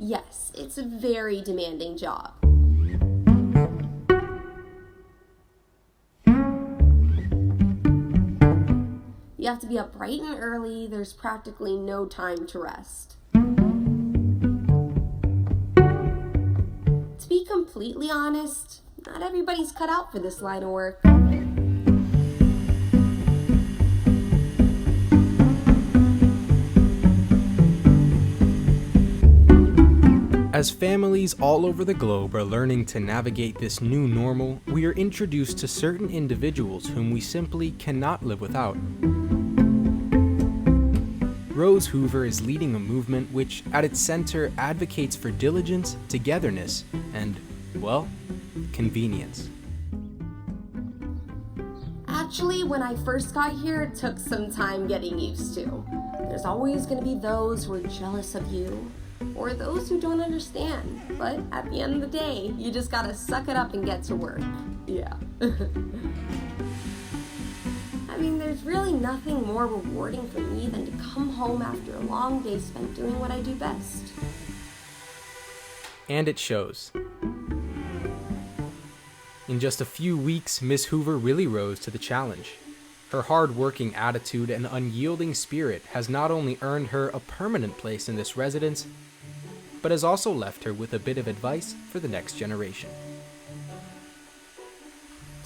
Yes, it's a very demanding job. You have to be up bright and early, there's practically no time to rest. To be completely honest, not everybody's cut out for this line of work. As families all over the globe are learning to navigate this new normal, we are introduced to certain individuals whom we simply cannot live without. Rose Hoover is leading a movement which, at its center, advocates for diligence, togetherness, and, well, convenience. Actually, when I first got here, it took some time getting used to. There's always going to be those who are jealous of you, or those who don't understand. But at the end of the day, you just gotta suck it up and get to work. Yeah. I mean, there's really nothing more rewarding for me than to come home after a long day spent doing what I do best. And it shows. In just a few weeks, Miss Hoover really rose to the challenge. Her hard-working attitude and unyielding spirit has not only earned her a permanent place in this residence, but has also left her with a bit of advice for the next generation.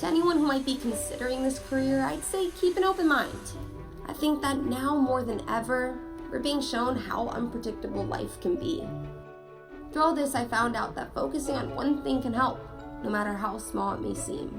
To anyone who might be considering this career, I'd say keep an open mind. I think that now more than ever, we're being shown how unpredictable life can be. Through all this, I found out that focusing on one thing can help, no matter how small it may seem.